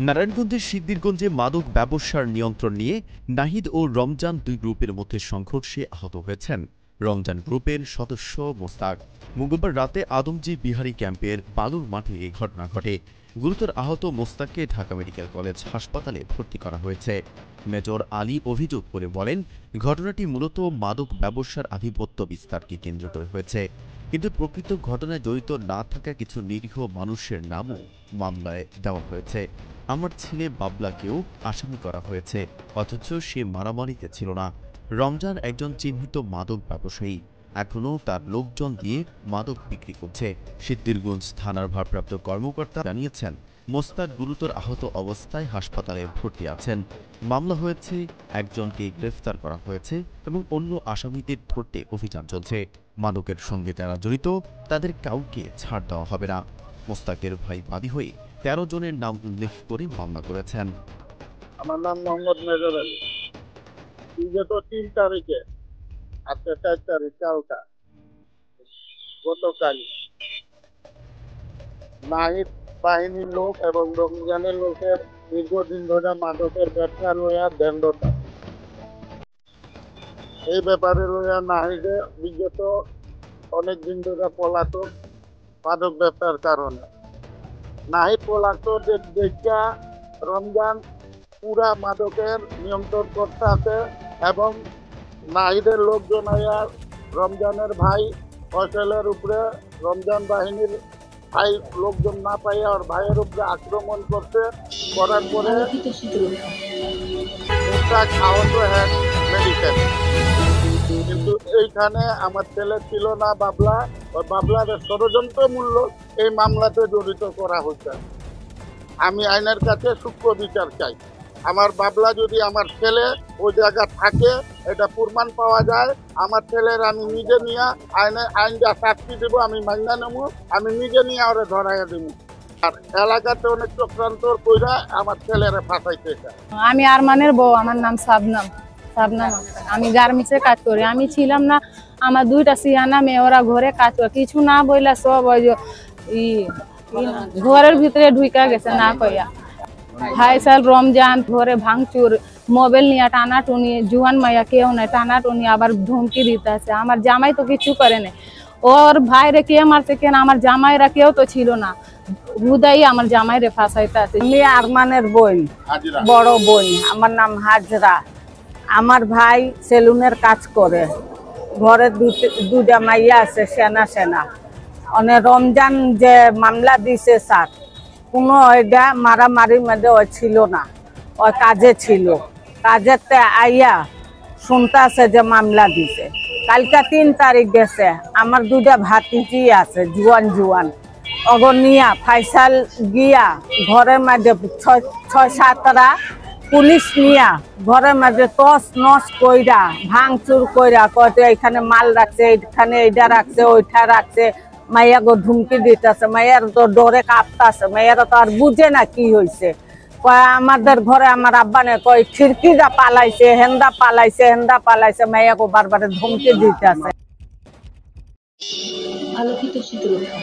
নারায়ণগঞ্জের সিদ্ধিরগঞ্জে মাদক ব্যবসার নিয়ন্ত্রণ নিয়ে নাহিদ ও রমজান দুই গ্রুপের মধ্যে সংঘর্ষে আহত হয়েছেন রমজান গ্রুপের সদস্য মোস্তাক। মঙ্গলবার রাতে আদমজী বিহারী ক্যাম্পের বালুর মাঠে এই ঘটনা ঘটে। গুরুতর আহত মোস্তাককে ঢাকা মেডিকেল কলেজ হাসপাতালে ভর্তি করা হয়েছে। মেজর আলী অভিযোগ করে বলেন, ঘটনাটি মূলত মাদক ব্যবসার আধিপত্য বিস্তারকে কেন্দ্র করে হয়েছে, কিন্তু প্রকৃত ঘটনায় জড়িত না থাকা কিছু নিরীহ মানুষের নামও মামলায় দেওয়া হয়েছে। আমার ছেলে বাবলাকেও আসামি করা হয়েছে, অথচ সে মারামারিতে ছিল না। রমজান একজন চিহ্নিত মাদক ব্যবসায়ী, এখনও তার লোকজন দিয়ে মাদক বিক্রি করছে। সিদ্ধিরগঞ্জ থানার ভারপ্রাপ্ত কর্মকর্তা জানিয়েছেন, মোস্তাক গুরুতর আহত অবস্থায় হাসপাতালে ভর্তি আছেন। মামলা হয়েছে, একজনকে গ্রেফতার করা হয়েছে এবং অন্য আসামিদের ধরতে অভিযান চলছে। মাদকের সঙ্গে যারা জড়িত তাদের কাউকে ছাড় দেওয়া হবে না। মোস্তাকের ভাই বাদী হয়ে ১৩ জনের নাম উল্লেখ করে মামলা করেছেন। আমার নাম মোহাম্মদ মেজর আলী। বিগত ৩ তারিখে, আজকে ৪ তারিখ, কালটা গতকাল নাহিদ বাহিনীর লোক এবং রমজানের লোকের দীর্ঘদিন ধরে মাদকের ব্যবসা লইয়া দ্বন্দ্বতা। এই ব্যাপারে লইয়া নাহিদে বিগত অনেক দিন ধরে পলাতক মাদক ব্যবসার কারণে। নাহিদ পলাতক দেখা রমজান পুরা মাদকের নিয়ন্ত্রণ করতে আছে এবং নাহিদের লোকজন আয়া রমজানের ভাই ফয়সালের উপরে রমজান বাহিনীর ভাই লোকজন না পাইয়া ওর ভাইয়ের উপরে আক্রমণ করতে করার পরে আহত হ্যাঁ মেডিকেল। কিন্তু এইখানে আমার ছেলে ছিল না বাবলা, ওই বাবলার ষড়যন্ত্রমূলক এই মামলাতে জড়িত করা হচ্ছে। আমি আইনের কাছে সূক্ষ্ম বিচার চাই। আমার বাবলা যদি আমার ছেলে ওই জায়গা থাকে, এটা প্রমাণ পাওয়া যায়, আমার ছেলের আমি নিজে নিয়ে আইন যা শাস্তি দেবো আমি মাইনা নেব, আমি নিজে নিয়ে ওরা ধরাইয়া দেব। আর এলাকাতে অনেক চক্রান্ত কইরা আমার ছেলেরা ফাঁসাইতে চায়। আমি আরমানের বউ, আমার নাম সাবনাম। আমি গার্মেন্টসে কাজ করি। আমি ছিলাম না, আমার 2টা সিয়ানা মেয়ে, ওরা ঘরে কাজ করে, কিছু না বইলা সব ওই ঘরের ভিতরে ঢুকা গেছে না কইয়া। ফয়সাল রমজান ঘরে ভাঙচুর, মোবাইল নিয়ে টানাটুনি, জুয়ান মাইয়া কেউ নাই, টানাটুনি, আবার ধমকি দিতে আছে। আমার জামাই তো কিছু করে নাই। ওর ভাইরে কে মারছে কেন, আমার জামাইরা কেউ তো ছিল না, হুদাই আমার জামাইরে ফাঁসাইতে আছে। আমি আরমানের বোন, বড় বোন, আমার নাম হাজরা। আমার ভাই সেলুনের কাজ করে, ঘরে 2টা মাইয়া আছে, সেনা। অনেক রমজান যে মামলা দিছে স্যার, কোনো এটা মারামারির মধ্যে ওই ছিল না, ওই কাজে ছিল। কাজেতে আইয়া শুনতেছে যে মামলা দিছে। কালকা 3 তারিখ গেছে, আমার 2টা ভাতিজি আছে জুয়ান অগনিয়া ফয়সাল গিয়া ঘরের মধ্যে 6-7টা পুলিশ নিয়া ঘরের মধ্যে তস নস কইরা ভাঙচুর কইরা কয়তো এখানে মাল রাখছে, এখানে এইটা রাখছে, ওইটা রাখছে। মাইয়া গো ধুমকি দিতেছে, মাইয়ার তো ডরে কাঁপতাছে, মাইয়ারা তো আর বুঝে না কি হয়েছে। কয় আমাদের ঘরে আমার আব্বানে কয় খিড়কিটা পালাইছে, হেন্দা পালাইছে, মাইয়া গো বারবার ধমকি দিতেছে। আলোকিত শীতলতা।